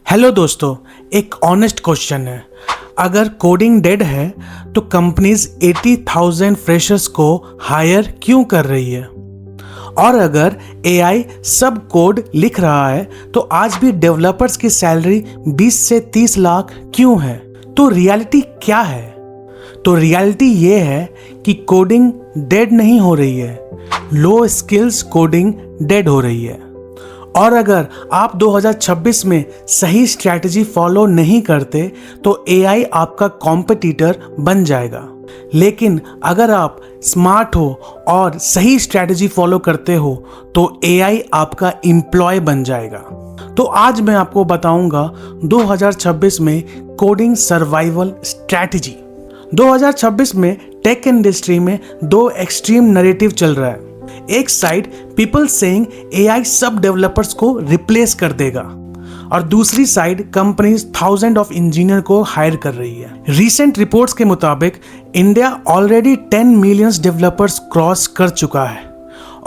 Hello दोस्तों, एक honest question है। अगर कोडिंग डेड है तो कंपनीज 80,000 फ्रेशर्स को हायर क्यों कर रही है? और अगर एआई सब कोड लिख रहा है तो आज भी डेवलपर्स की सैलरी 20 से 30 लाख क्यों है? तो रियलिटी क्या है? तो रियलिटी ये है कि कोडिंग डेड नहीं हो रही है, लो स्किल्स कोडिंग डेड हो रही है। और अगर आप 2026 में सही स्ट्रैटेजी फॉलो नहीं करते तो एआई आपका कॉम्पिटिटर बन जाएगा। लेकिन अगर आप स्मार्ट हो और सही स्ट्रैटेजी फॉलो करते हो तो एआई आपका एम्प्लॉय बन जाएगा। तो आज मैं आपको बताऊंगा 2026 में कोडिंग सर्वाइवल स्ट्रैटेजी। 2026 में टेक इंडस्ट्री में दो एक्सट्रीम नैरेटिव चल रहा है। एक साइड पीपल सेइंग एआई सब डेवलपर्स को रिप्लेस कर देगा और दूसरी साइड कंपनीज 1000 ऑफ इंजीनियर को हायर कर रही है। रीसेंट रिपोर्ट्स के मुताबिक India already 10 million developers cross कर चुका है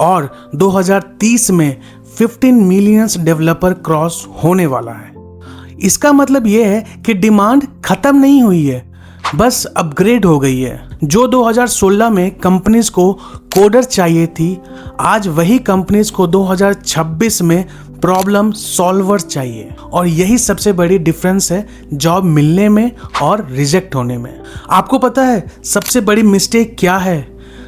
और 2030 में 15 मिलियन डेवलपर क्रॉस होने वाला है। इसका मतलब यह है कि डिमांड खत्म नहीं हुई है, बस अपग्रेड हो गई है। जो 2016 में कंपनीज को कोडर चाहिए थी, आज वही कंपनीज को 2026 में प्रॉब्लम सॉल्वर चाहिए। और यही सबसे बड़ी डिफरेंस है जॉब मिलने में और रिजेक्ट होने में। आपको पता है सबसे बड़ी मिस्टेक क्या है?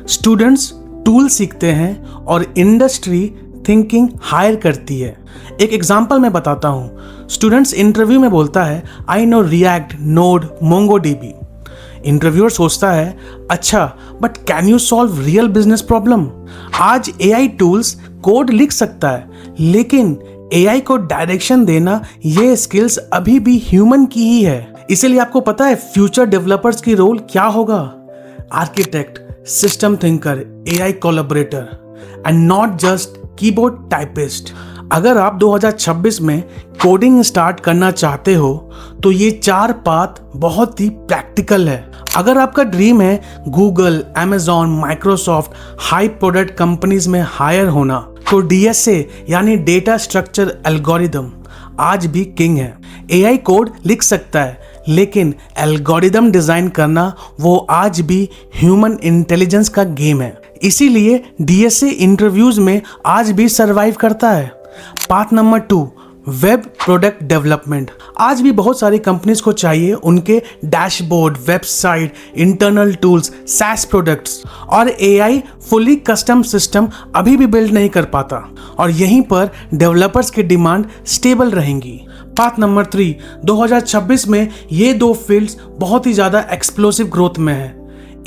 स्टूडेंट्स टूल सीखते हैं और इंडस्ट्री थिंकिंग हायर करती है। एक एग्जांपल मैं बताता हूँ। स्टूडेंट्स इंटरव्यू में बोलता है I know react, node, MongoDB. Interviewer सोचता है अच्छा, but can you solve real business problem? आज एआई टूल्स कोड लिख सकता है, लेकिन एआई को डायरेक्शन देना ये स्किल्स अभी भी ह्यूमन की ही है। इसीलिए आपको पता है फ्यूचर डेवलपर्स की रोल क्या होगा? Architect, system thinker, AI collaborator and not just keyboard typist. अगर आप 2026 में कोडिंग स्टार्ट करना चाहते हो तो ये 4 पाथ बहुत ही प्रैक्टिकल है। अगर आपका ड्रीम है Google, Amazon, Microsoft, high product companies में हायर होना, तो डीएसए यानी डेटा स्ट्रक्चर एल्गोरिदम आज भी किंग है। एआई कोड लिख सकता है, लेकिन एल्गोरिदम डिजाइन करना वो आज भी ह्यूमन इंटेलिजेंस का गेम है। इसीलिए डीएसए इंटरव्यूज में आज भी सरवाइव करता है। Path number 2, web product development. आज भी बहुत सारी कंपनीज को चाहिए उनके dashboard, website, internal tools, SaaS products, और एआई फुली कस्टम सिस्टम अभी भी बिल्ड नहीं कर पाता और यहीं पर डेवलपर्स की डिमांड स्टेबल रहेंगी। पाथ नंबर 3, 2026 में ये दो फील्ड्स बहुत ही ज़्यादा एक्सप्लोसिव ग्रोथ में है,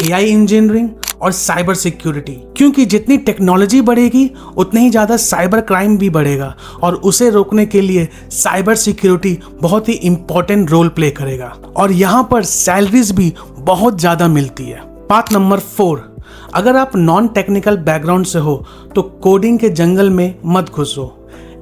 एआई इंजीनियरिंग और साइबर सिक्योरिटी। क्योंकि जितनी टेक्नोलॉजी बढ़ेगी उतनी ही ज़्यादा साइबर क्राइम भी बढ़ेगा और उसे रोकने के लिए साइबर सिक्योरिटी बहुत ही इंपॉर्टेंट रोल प्ले करेगा और यहाँ पर सैलरीज भी बहुत ज़्यादा मिलती है। पाथ नंबर 4, अगर आप नॉन टेक्निकल बैकग्राउंड से हो तो कोडिंग के जंगल में मत घुसो।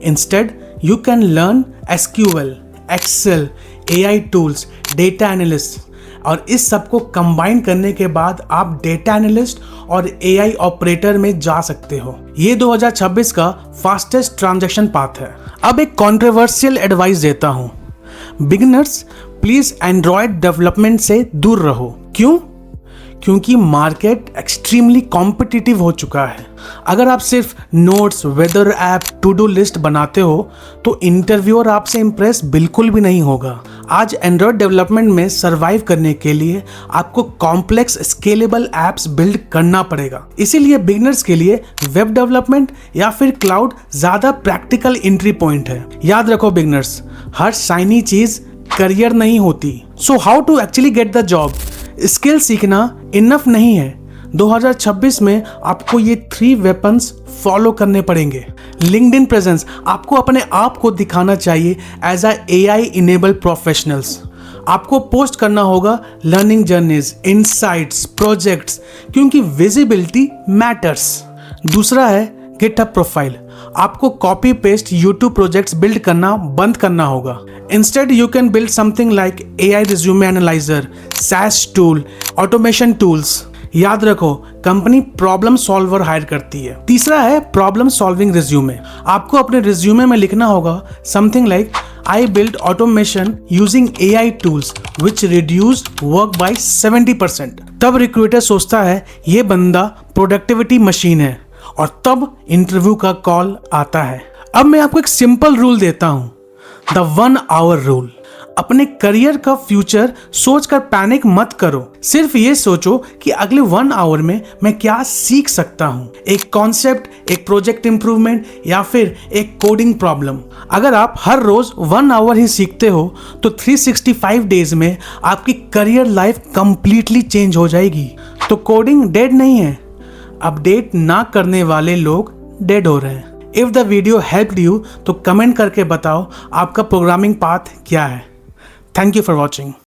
Instead you can learn SQL, Excel, AI tools, data analyst, और इस सब को कंबाइन करने के बाद आप डेटा एनालिस्ट और एआई ऑपरेटर में जा सकते हो। ये 2026 का फास्टेस्ट ट्रांजैक्शन पाथ है। अब एक कंट्रोवर्शियल एडवाइस देता हूँ, बिगिनर्स प्लीज एंड्रॉयड डेवलपमेंट से दूर रहो। क्यों? क्योंकि मार्केट एक्सट्रीमली कॉम्पिटिटिव हो चुका है। अगर आप सिर्फ notes, weather app, to do list बनाते हो तो इंटरव्यूअर आपसे इंप्रेस बिल्कुल भी नहीं होगा। आज एंड्रॉयड डेवलपमेंट में सरवाइव करने के लिए आपको कॉम्प्लेक्स स्केलेबल एप्स बिल्ड करना पड़ेगा। इसीलिए बिगिनर्स के लिए वेब डेवलपमेंट या फिर क्लाउड ज्यादा प्रैक्टिकल एंट्री पॉइंट है। याद रखो बिगिनर्स, हर शाइनी चीज करियर नहीं होती। So how to actually get the job? Skill सीखना इनफ नहीं है। 2026 में आपको ये 3 वेपन्स फॉलो करने पड़ेंगे। लिंक्डइन प्रेजेंस, आपको अपने आप को दिखाना चाहिए as a AI enabled professionals. आपको पोस्ट करना होगा लर्निंग जर्नीज, इनसाइट्स, प्रोजेक्ट्स, क्योंकि विजिबिलिटी मैटर्स। दूसरा है गिटहब प्रोफाइल। आपको copy paste YouTube projects build करना बंद करना होगा। Instead you can build something like AI resume analyser, SaaS tool, automation tools. याद रखो, कंपनी प्रॉब्लम सॉल्वर हायर करती है। तीसरा है प्रॉब्लम सॉल्विंग रिज्यूमे। आपको अपने रिज्यूमे में लिखना होगा something like I built automation using AI tools which reduced work by 70%। तब रिक्रूटर सोचता है ये बंदा प्रोडक्टिविटी मशीन है और तब इंटरव्यू का कॉल आता है। अब मैं आपको एक सिंपल रूल देता हूं, द 1 आवर रूल। अपने करियर का फ्यूचर सोचकर पैनिक मत करो, सिर्फ ये सोचो कि अगले 1 आवर में मैं क्या सीख सकता हूँ, एक कॉन्सेप्ट, एक प्रोजेक्ट इंप्रूवमेंट या फिर एक कोडिंग प्रॉब्लम। अगर आप हर रोज 1 आवर ही सीखते हो तो 365 डेज में आपकी करियर लाइफ कंप्लीटली चेंज हो जाएगी। तो कोडिंग डेड नहीं है, अपडेट ना करने वाले लोग डेड हो रहे हैं। If the video helped you तो कमेंट करके बताओ आपका प्रोग्रामिंग पाथ क्या है। Thank you for watching.